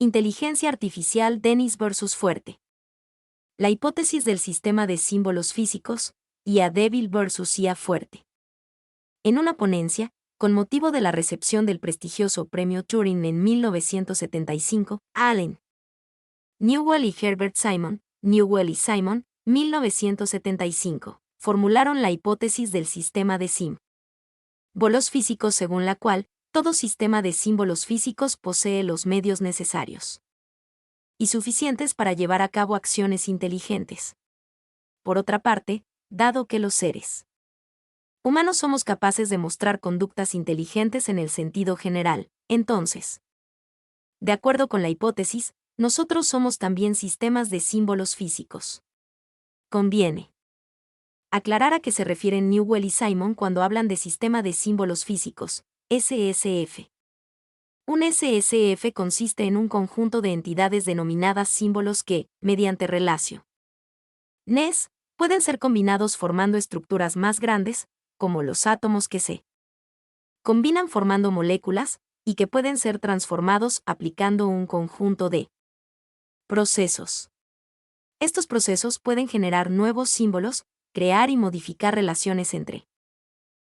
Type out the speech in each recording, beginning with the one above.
Inteligencia artificial Dennis versus Fuerte. La hipótesis del sistema de símbolos físicos, IA débil versus IA fuerte. En una ponencia, con motivo de la recepción del prestigioso premio Turing en 1975, Allen Newell y Herbert Simon, 1975, formularon la hipótesis del sistema de símbolos físicos según la cual, todo sistema de símbolos físicos posee los medios necesarios y suficientes para llevar a cabo acciones inteligentes. Por otra parte, dado que los seres humanos somos capaces de mostrar conductas inteligentes en el sentido general, entonces, de acuerdo con la hipótesis, nosotros somos también sistemas de símbolos físicos. Conviene aclarar a qué se refieren Newell y Simon cuando hablan de sistema de símbolos físicos, SSF. Un SSF consiste en un conjunto de entidades denominadas símbolos que, mediante relaciones, pueden ser combinados formando estructuras más grandes, como los átomos que se combinan formando moléculas, y que pueden ser transformados aplicando un conjunto de procesos. Estos procesos pueden generar nuevos símbolos, crear y modificar relaciones entre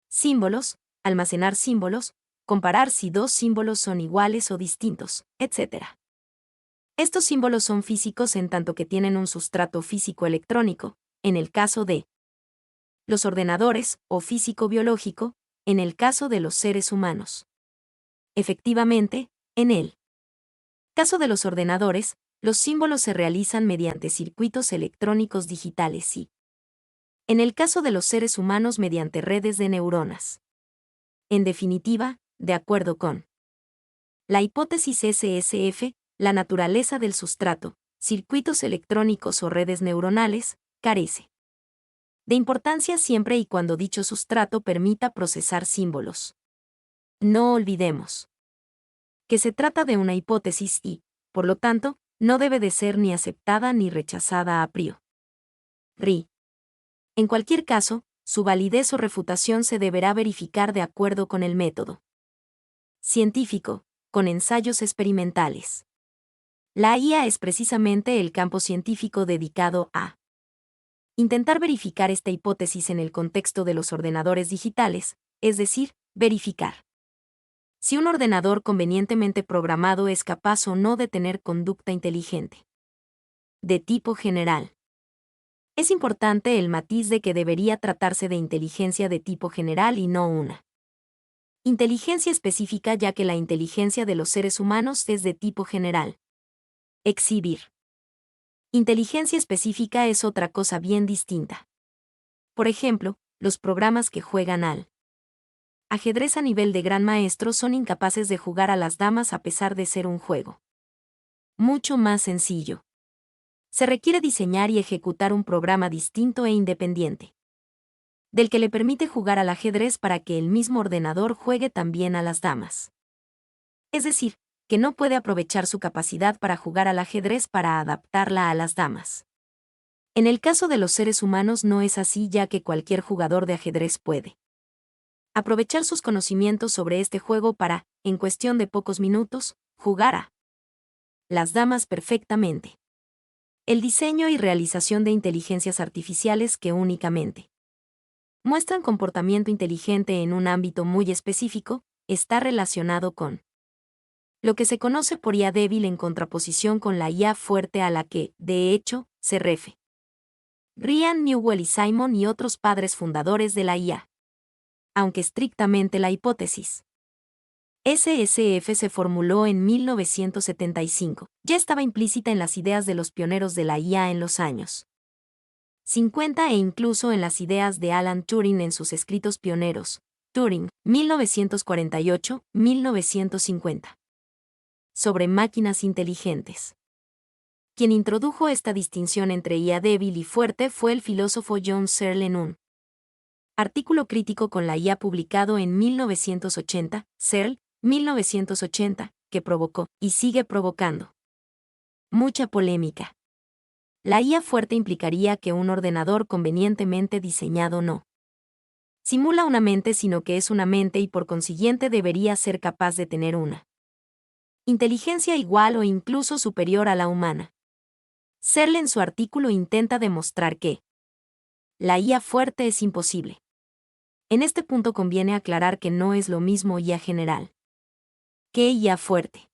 símbolos, almacenar símbolos, comparar si dos símbolos son iguales o distintos, etc. Estos símbolos son físicos en tanto que tienen un sustrato físico-electrónico, en el caso de los ordenadores, o físico-biológico, en el caso de los seres humanos. Efectivamente, en el caso de los ordenadores, los símbolos se realizan mediante circuitos electrónicos digitales y, en el caso de los seres humanos, mediante redes de neuronas. En definitiva, de acuerdo con la hipótesis SSF, la naturaleza del sustrato, circuitos electrónicos o redes neuronales, carece de importancia siempre y cuando dicho sustrato permita procesar símbolos. No olvidemos que se trata de una hipótesis y, por lo tanto, no debe de ser ni aceptada ni rechazada a priori. En cualquier caso, su validez o refutación se deberá verificar de acuerdo con el método científico, con ensayos experimentales. La IA es precisamente el campo científico dedicado a intentar verificar esta hipótesis en el contexto de los ordenadores digitales, es decir, verificar si un ordenador convenientemente programado es capaz o no de tener conducta inteligente. De tipo general. Es importante el matiz de que debería tratarse de inteligencia de tipo general y no una inteligencia específica, ya que la inteligencia de los seres humanos es de tipo general. Exhibir inteligencia específica es otra cosa bien distinta. Por ejemplo, los programas que juegan al ajedrez a nivel de gran maestro son incapaces de jugar a las damas a pesar de ser un juego mucho más sencillo. Se requiere diseñar y ejecutar un programa distinto e independiente del que le permite jugar al ajedrez para que el mismo ordenador juegue también a las damas. Es decir, que no puede aprovechar su capacidad para jugar al ajedrez para adaptarla a las damas. En el caso de los seres humanos no es así, ya que cualquier jugador de ajedrez puede aprovechar sus conocimientos sobre este juego para, en cuestión de pocos minutos, jugar a las damas perfectamente. El diseño y realización de inteligencias artificiales que únicamente muestran comportamiento inteligente en un ámbito muy específico, está relacionado con lo que se conoce por IA débil en contraposición con la IA fuerte a la que, de hecho, se refieren Newell y Simon y otros padres fundadores de la IA. Aunque estrictamente la hipótesis SSF se formuló en 1975, ya estaba implícita en las ideas de los pioneros de la IA en los años 50 e incluso en las ideas de Alan Turing en sus escritos pioneros, Turing, 1948-1950. Sobre máquinas inteligentes. Quien introdujo esta distinción entre IA débil y fuerte fue el filósofo John Searle en un artículo crítico con la IA publicado en 1980, Searle, 1980, que provocó, y sigue provocando, mucha polémica. La IA fuerte implicaría que un ordenador convenientemente diseñado no simula una mente, sino que es una mente y por consiguiente debería ser capaz de tener una Inteligencia igual o incluso superior a la humana. Searle en su artículo intenta demostrar que la IA fuerte es imposible. En este punto conviene aclarar que no es lo mismo IA general que IA fuerte.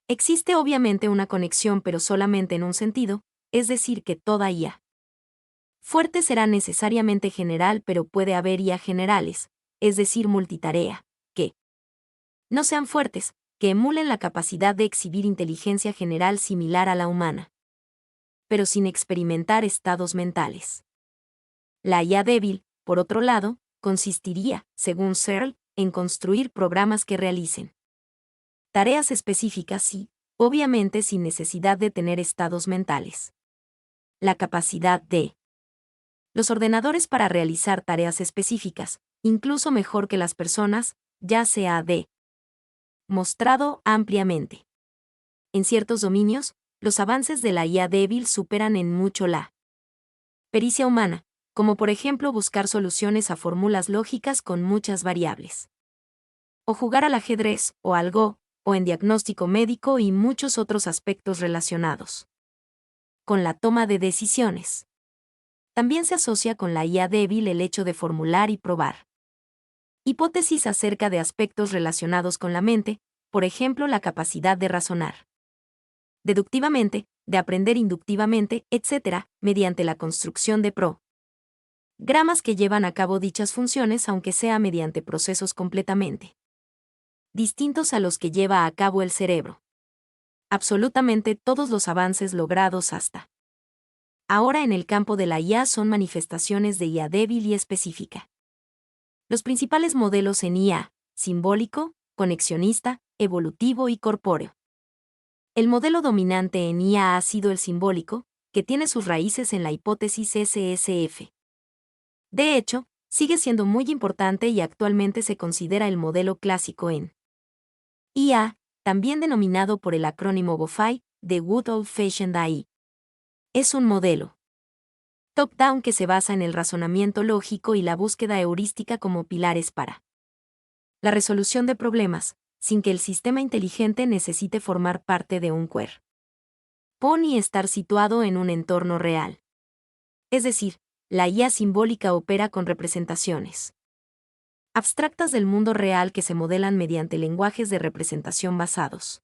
Existe obviamente una conexión, pero solamente en un sentido, es decir, que toda IA fuerte será necesariamente general, pero puede haber IA generales, es decir, multitarea, que no sean fuertes, que emulen la capacidad de exhibir inteligencia general similar a la humana, pero sin experimentar estados mentales. La IA débil, por otro lado, consistiría, según Searle, en construir programas que realicen tareas específicas y, obviamente sin necesidad de tener estados mentales. La capacidad de los ordenadores para realizar tareas específicas, incluso mejor que las personas, ya se ha demostrado ampliamente. En ciertos dominios, los avances de la IA débil superan en mucho la pericia humana, como por ejemplo buscar soluciones a fórmulas lógicas con muchas variables, o jugar al ajedrez, o al Go, o en diagnóstico médico y muchos otros aspectos relacionados con la toma de decisiones. También se asocia con la IA débil el hecho de formular y probar hipótesis acerca de aspectos relacionados con la mente, por ejemplo la capacidad de razonar deductivamente, de aprender inductivamente, etc., mediante la construcción de programas que llevan a cabo dichas funciones, aunque sea mediante procesos completamente distintos a los que lleva a cabo el cerebro. Absolutamente todos los avances logrados hasta ahora en el campo de la IA son manifestaciones de IA débil y específica. Los principales modelos en IA: simbólico, conexionista, evolutivo y corpóreo. El modelo dominante en IA ha sido el simbólico, que tiene sus raíces en la hipótesis SSF. De hecho, sigue siendo muy importante y actualmente se considera el modelo clásico en IA, también denominado por el acrónimo GOFAI, de Good Old-Fashioned AI. Es un modelo top-down que se basa en el razonamiento lógico y la búsqueda heurística como pilares para la resolución de problemas, sin que el sistema inteligente necesite formar parte de un cuerpo ni estar situado en un entorno real. Es decir, la IA simbólica opera con representaciones abstractas del mundo real que se modelan mediante lenguajes de representación basados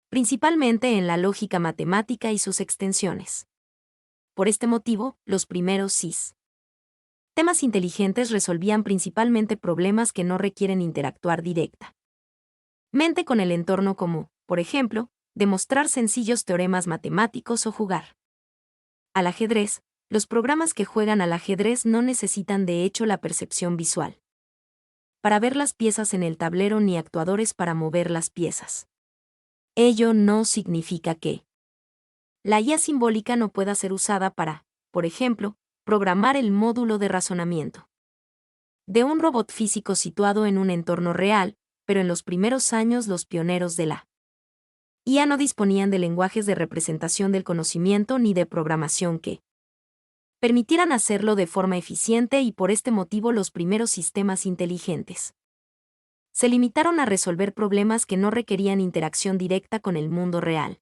principalmente en la lógica matemática y sus extensiones. Por este motivo, los primeros sistemas inteligentes resolvían principalmente problemas que no requieren interactuar directamente con el entorno, como, por ejemplo, demostrar sencillos teoremas matemáticos o jugar al ajedrez. Los programas que juegan al ajedrez no necesitan de hecho la percepción visual para ver las piezas en el tablero ni actuadores para mover las piezas. Ello no significa que la IA simbólica no pueda ser usada para, por ejemplo, programar el módulo de razonamiento de un robot físico situado en un entorno real, pero en los primeros años los pioneros de la IA no disponían de lenguajes de representación del conocimiento ni de programación que permitieran hacerlo de forma eficiente, y por este motivo los primeros sistemas inteligentes se limitaron a resolver problemas que no requerían interacción directa con el mundo real.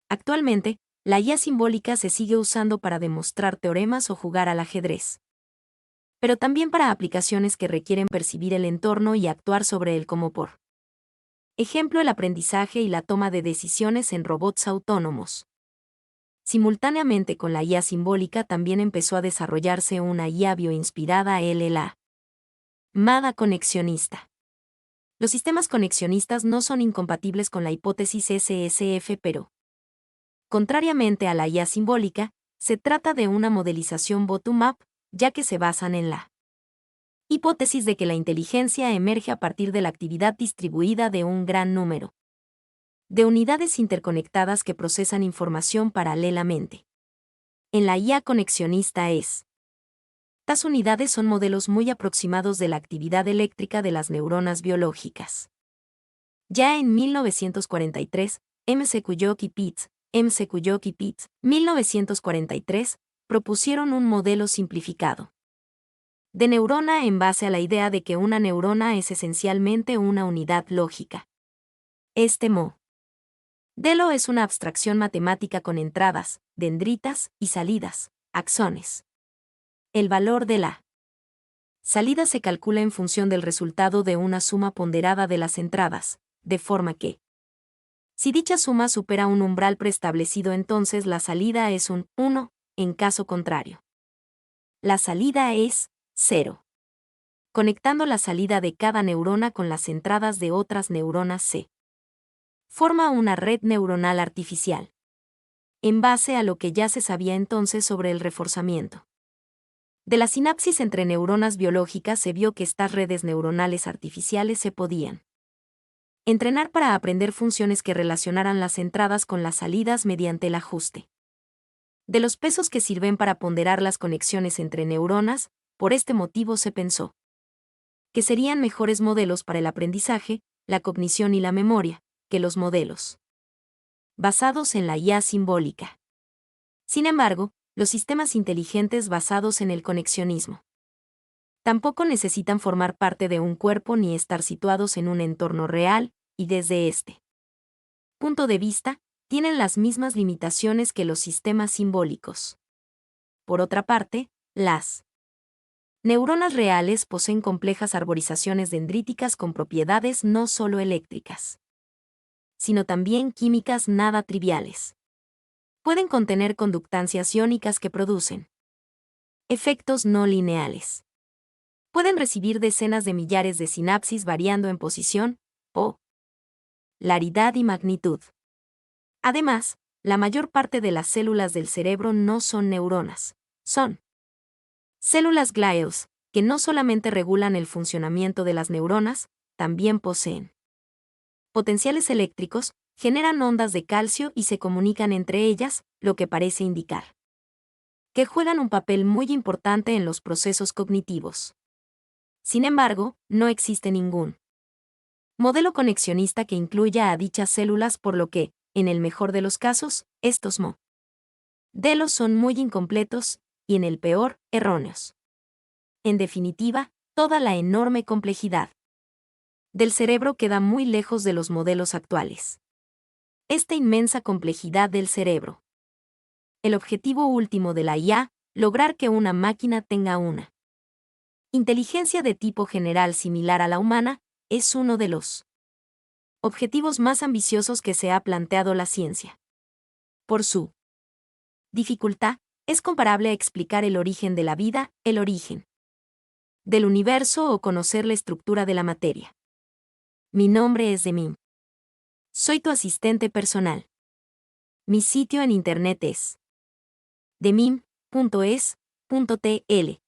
Actualmente, la IA simbólica se sigue usando para demostrar teoremas o jugar al ajedrez, pero también para aplicaciones que requieren percibir el entorno y actuar sobre él, como por ejemplo el aprendizaje y la toma de decisiones en robots autónomos. Simultáneamente con la IA simbólica también empezó a desarrollarse una IA bioinspirada, la llamada conexionista. Los sistemas conexionistas no son incompatibles con la hipótesis SSF, pero, contrariamente a la IA simbólica, se trata de una modelización bottom-up, ya que se basan en la hipótesis de que la inteligencia emerge a partir de la actividad distribuida de un gran número de unidades interconectadas que procesan información paralelamente. En la IA conexionista estas unidades son modelos muy aproximados de la actividad eléctrica de las neuronas biológicas. Ya en 1943, McCulloch y Pitts, 1943, propusieron un modelo simplificado de neurona en base a la idea de que una neurona es esencialmente una unidad lógica Este modelo es una abstracción matemática con entradas, dendritas y salidas, axones. El valor de la salida se calcula en función del resultado de una suma ponderada de las entradas, de forma que, si dicha suma supera un umbral preestablecido, entonces la salida es un 1, en caso contrario, la salida es 0. Conectando la salida de cada neurona con las entradas de otras neuronas se forma una red neuronal artificial. En base a lo que ya se sabía entonces sobre el reforzamiento de la sinapsis entre neuronas biológicas, se vio que estas redes neuronales artificiales se podían entrenar para aprender funciones que relacionaran las entradas con las salidas mediante el ajuste de los pesos que sirven para ponderar las conexiones entre neuronas. Por este motivo se pensó que serían mejores modelos para el aprendizaje, la cognición y la memoria, que los modelos basados en la IA simbólica. Sin embargo, los sistemas inteligentes basados en el conexionismo tampoco necesitan formar parte de un cuerpo ni estar situados en un entorno real, y desde este punto de vista, tienen las mismas limitaciones que los sistemas simbólicos. Por otra parte, las neuronas reales poseen complejas arborizaciones dendríticas con propiedades no solo eléctricas, sino también químicas nada triviales. Pueden contener conductancias iónicas que producen efectos no lineales. Pueden recibir decenas de millares de sinapsis variando en posición, polaridad y magnitud. Además, la mayor parte de las células del cerebro no son neuronas, son células gliales, que no solamente regulan el funcionamiento de las neuronas, también poseen potenciales eléctricos, generan ondas de calcio y se comunican entre ellas, lo que parece indicar que juegan un papel muy importante en los procesos cognitivos. Sin embargo, no existe ningún modelo conexionista que incluya a dichas células, por lo que, en el mejor de los casos, estos modelos son muy incompletos y, en el peor, erróneos. En definitiva, toda la enorme complejidad del cerebro queda muy lejos de los modelos actuales. Esta inmensa complejidad del cerebro. El objetivo último de la IA, lograr que una máquina tenga una inteligencia de tipo general similar a la humana, es uno de los objetivos más ambiciosos que se ha planteado la ciencia. Por su dificultad, es comparable a explicar el origen de la vida, el origen del universo o conocer la estructura de la materia. Mi nombre es Demim. Soy tu asistente personal. Mi sitio en internet es demim.es.tl.